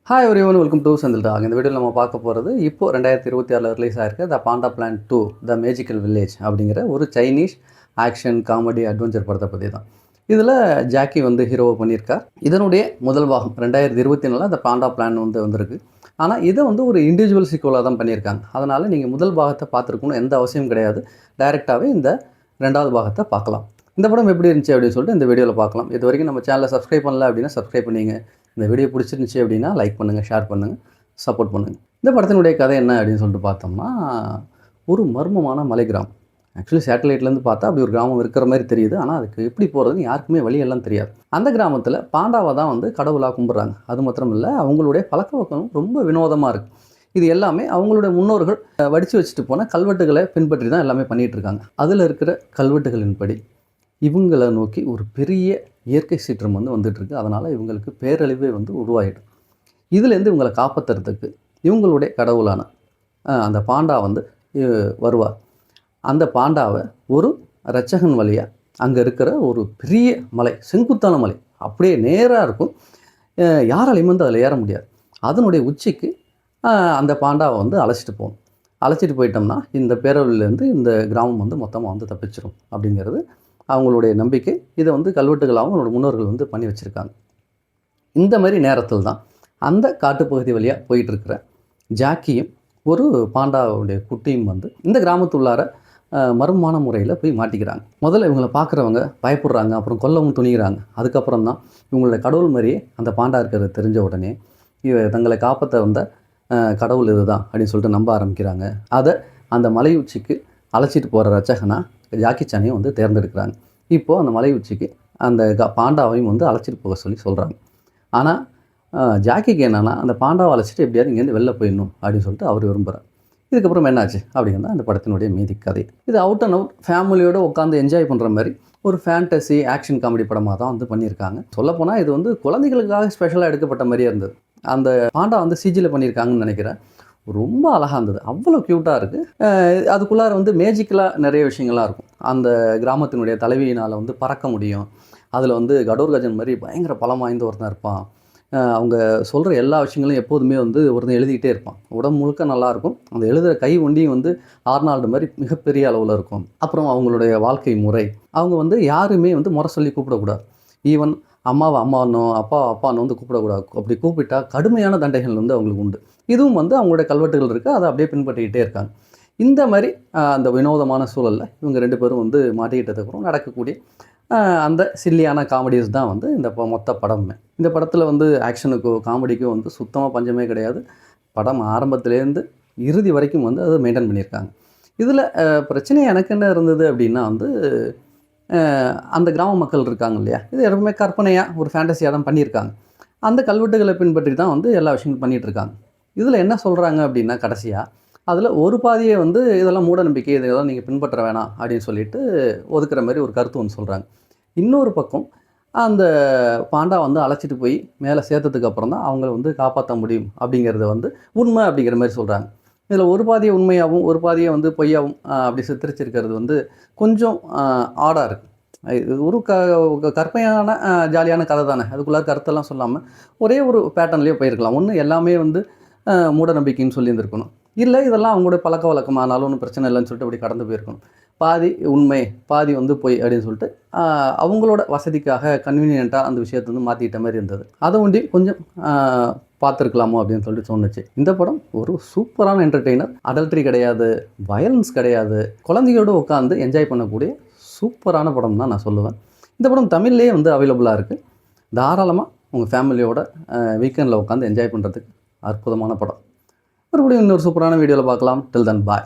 Hi everyone, welcome to Senthil talk. இந்த வீடியோவில் நம்ம பார்க்க போகிறது இப்போது 2026 ரிலீஸ் ஆகிருக்கு the panda plan 2 the magical village அப்படிங்கிற ஒரு சைனீஸ் ஆக்ஷன் காமெடி அட்வென்ச்சர் படத்தை பற்றி தான். இதில் ஜாக்கி வந்து ஹீரோவை பண்ணியிருக்கார். இதனுடைய முதல் பாகம் 2024 த பாண்டா பிளான் வந்திருக்கு. ஆனால் இதை ஒரு இண்டிவிஜுவல் சீக்குவலாக தான் பண்ணியிருக்காங்க. அதனால் நீங்கள் முதல் பாகத்தை பார்த்துருக்கணும் எந்த அவசியம் கிடையாது. டைரெக்டாகவே இந்த ரெண்டாவது பாகத்தை பார்க்கலாம். இந்த படம் எப்படி இருந்துச்சு அப்படின்னு சொல்லிட்டு இந்த வீடியோவில் பார்க்கலாம். இது வரைக்கும் நம்ம சேனலை சப்ஸ்கிரைப் பண்ணல அப்படின்னா சப்ஸ்கிரைப் பண்ணிங்க. இந்த வீடியோ பிடிச்சிருந்துச்சி அப்படின்னா லைக் பண்ணுங்கள், ஷேர் பண்ணுங்கள், சப்போர்ட் பண்ணுங்கள். இந்த படத்தினுடைய கதை என்ன அப்படின்னு சொல்லிட்டு பார்த்தோம்னா, ஒரு மர்மமான மலை கிராமம். ஆக்சுவலி சேட்டலைட்லேருந்து பார்த்தா அப்படி ஒரு கிராமம் இருக்கிற மாதிரி தெரியுது. ஆனால் அதுக்கு எப்படி போகிறதுன்னு யாருக்குமே வழியெல்லாம் தெரியாது. அந்த கிராமத்தில் பாண்டாவை தான் கடவுளாக கும்பிட்றாங்க. அது மாத்திரம் இல்லை, அவங்களுடைய பழக்கவழக்கம் ரொம்ப வினோதமாக இருக்குது. இது எல்லாமே அவங்களுடைய முன்னோர்கள் வடித்து வச்சுட்டு போன கல்வெட்டுகளை பின்பற்றி தான் எல்லாமே பண்ணிகிட்டு இருக்காங்க. அதில் இருக்கிற கல்வெட்டுகளின்படி இவங்களை நோக்கி ஒரு பெரிய இயற்கை சீற்றம் வந்துட்டுருக்கு. அதனால் இவங்களுக்கு பேரழிவே உருவாகிடும். இதுலேருந்து இவங்களை காப்பாற்றுறதுக்கு இவங்களுடைய கடவுளான அந்த பாண்டா வருவார். அந்த பாண்டாவை ஒரு இரட்சகன் வழியாக அங்கே இருக்கிற ஒரு பெரிய மலை, செங்குத்தான மலை, அப்படியே நேராக இருக்கும். யாராலையும் அதில் ஏற முடியாது. அதனுடைய உச்சிக்கு அந்த பாண்டாவை அழைச்சிட்டு போகணும். அழைச்சிட்டு போயிட்டோம்னா இந்த பேரழிவுலேருந்து இந்த கிராமம் மொத்தமாக தப்பிச்சிடும் அப்படிங்கிறது அவங்களுடைய நம்பிக்கை. இதை கல்வெட்டுகளாகவும் அவங்களோட முன்னோர்கள் பண்ணி வச்சுருக்காங்க. இந்த மாதிரி நேரத்தில் தான் அந்த காட்டுப்பகுதி வழியாக போயிட்டுருக்கிற ஜாக்கியும் ஒரு பாண்டாவுடைய குட்டியும் இந்த கிராமத்துள்ளார மர்மமான முறையில் போய் மாட்டிக்கிறாங்க. முதல்ல இவங்களை பார்க்குறவங்க பயப்படுறாங்க, அப்புறம் கொல்லவும் துணிகிறாங்க. அதுக்கப்புறம் தான் இவங்களோட கடவுள் மாதிரியே அந்த பாண்டா இருக்கிறது தெரிஞ்ச உடனே தங்களை காப்பாற்ற வந்த கடவுள் இது தான் அப்படின்னு சொல்லிட்டு நம்ப ஆரம்பிக்கிறாங்க. அதை அந்த மலை உச்சிக்கு அழைச்சிட்டு போகிற ரச்சகனா ஜாக்கி சானையும் தேர்ந்தெடுக்கிறாங்க. இப்போது அந்த மலை உச்சிக்கு அந்த பாண்டாவையும் அழைச்சிட்டு போக சொல்கிறாங்க. ஆனால் ஜாக்கிக்கு என்னென்னா, அந்த பாண்டாவை அழைச்சிட்டு எப்படியாவது இங்கேருந்து வெளில போயிடணும் அப்படின்னு சொல்லிட்டு அவர் விரும்புகிறார். இதுக்கப்புறம் என்னாச்சு அப்படிங்கிறது அந்த படத்தினுடைய மீதி கதை. இது அவுட் அண்ட் அவுட் ஃபேமிலியோடு உட்காந்து என்ஜாய் பண்ணுற மாதிரி ஒரு ஃபேண்டசி ஆக்ஷன் காமெடி படமாக தான் பண்ணியிருக்காங்க. சொல்லப்போனால் இது குழந்தைகளுக்காக ஸ்பெஷலாக எடுக்கப்பட்ட மாதிரியே இருந்தது. அந்த பாண்டா சிஜியில் பண்ணியிருக்காங்கன்னு நினைக்கிறேன். ரொம்ப அழகாக இருந்தது. அவ்வளோ க்யூட்டாக இருக்குது. அதுக்குள்ளார மேஜிக்கலாக நிறைய விஷயங்கள்லாம் இருக்கும். அந்த கிராமத்தினுடைய தலைவியினால் பறக்க முடியும். அதில் கடோர்கஜன் மாதிரி பயங்கர பலம் வாய்ந்த ஒருத்தன் இருப்பான். அவங்க சொல்கிற எல்லா விஷயங்களும் எப்போதுமே ஒருத்தன் எழுதிக்கிட்டே இருப்பான். உடம்பு முழுக்க நல்லாயிருக்கும். அந்த எழுதுகிற கை ஒண்டியும் ஆர்னால்டு மாதிரி மிகப்பெரிய அளவில் இருக்கும். அப்புறம் அவங்களுடைய வாழ்க்கை முறை, அவங்க யாருமே முறை சொல்லி கூப்பிடக்கூடாது. ஈவன் அம்மாவை அம்மானோ அப்பாவை அப்பானோ கூப்பிடக்கூடாது. அப்படி கூப்பிட்டா கடுமையான தண்டைகள் அவங்களுக்கு உண்டு. இதுவும் அவங்களுடைய கல்வெட்டுகள் இருக்குது. அதை அப்படியே பின்பற்றிக்கிட்டே இருக்காங்க. இந்த மாதிரி அந்த வினோதமான சூழலில் இவங்க ரெண்டு பேரும் மாட்டிக்கிட்டதுக்கப்புறம் நடக்கக்கூடிய அந்த சில்லியான காமெடிஸ் தான் இந்த மொத்த படமே. இந்த படத்தில் ஆக்ஷனுக்கோ காமெடிக்கோ சுத்தமாக பஞ்சமே கிடையாது. படம் ஆரம்பத்துலேருந்து இறுதி வரைக்கும் அதை மெயின்டைன் பண்ணியிருக்காங்க. இதில் பிரச்சனை எனக்கு என்ன இருந்தது அப்படின்னா அந்த கிராம மக்கள் இருக்காங்க இல்லையா, இது எப்பவுமே கற்பனையாக ஒரு ஃபேண்டஸியாக தான் பண்ணியிருக்காங்க. அந்த கல்வெட்டுகளை பின்பற்றி தான் எல்லா விஷயங்களும் பண்ணிகிட்ருக்காங்க. இதில் என்ன சொல்கிறாங்க அப்படின்னா, கடைசியாக அதில் ஒரு பாதியை இதெல்லாம் மூட நம்பிக்கை, இதெல்லாம் நீங்கள் பின்பற்ற வேணாம் அப்படின்னு சொல்லிட்டு ஒதுக்குற மாதிரி ஒரு கருத்து சொல்கிறாங்க. இன்னொரு பக்கம் அந்த பாண்டா அழைச்சிட்டு போய் மேலே சேர்த்ததுக்கு அப்புறம் தான் அவங்கள காப்பாற்ற முடியும் அப்படிங்கிறத உண்மை அப்படிங்கிற மாதிரி சொல்கிறாங்க. இதில் ஒரு பாதியை உண்மையாகவும் ஒரு பாதியை பொய்யாகவும் அப்படி சித்தரிச்சிருக்கிறது கொஞ்சம் ஆடாக இருக்குது. இது ஒரு கற்பனையான ஜாலியான கதை தானே. அதுக்குள்ளார கருத்தெல்லாம் சொல்லாமல் ஒரே ஒரு பேட்டர்ன்லேயே போயிருக்கலாம். ஒன்று எல்லாமே மூட நம்பிக்கைன்னு சொல்லியிருந்துருக்கணும். இல்லை இதெல்லாம் அவங்களுடைய பழக்க வழக்கமானாலும் ஒன்றும் பிரச்சனை இல்லைன்னு சொல்லிட்டு அப்படி கடந்து போயிருக்கணும். பாதி உண்மை பாதி பொய் அப்படின்னு சொல்லிட்டு அவங்களோட வசதிக்காக கன்வீனியண்ட்டாக அந்த விஷயத்தை மாற்றிக்கிட்ட மாதிரி இருந்தது. அதை ஒண்டி கொஞ்சம் பார்த்துருக்கலாமோ அப்படின்னு சொல்லிட்டு தோணுச்சு. இந்த படம் ஒரு சூப்பரான என்டர்டெய்னர். அடல்ட்ரி கிடையாது, வயலன்ஸ் கிடையாது, குழந்தையோடு உட்காந்து என்ஜாய் பண்ணக்கூடிய சூப்பரான படம் தான் நான் சொல்லுவேன். இந்த படம் தமிழ்லேயே அவைலபிளாக இருக்குது. தாராளமாக உங்கள் ஃபேமிலியோட வீக்கெண்டில் உட்காந்து என்ஜாய் பண்ணுறதுக்கு அற்புதமான படம். மறுபடியும் இன்னொரு சூப்பரான வீடியோவில் பார்க்கலாம். டில் தென் பாய்.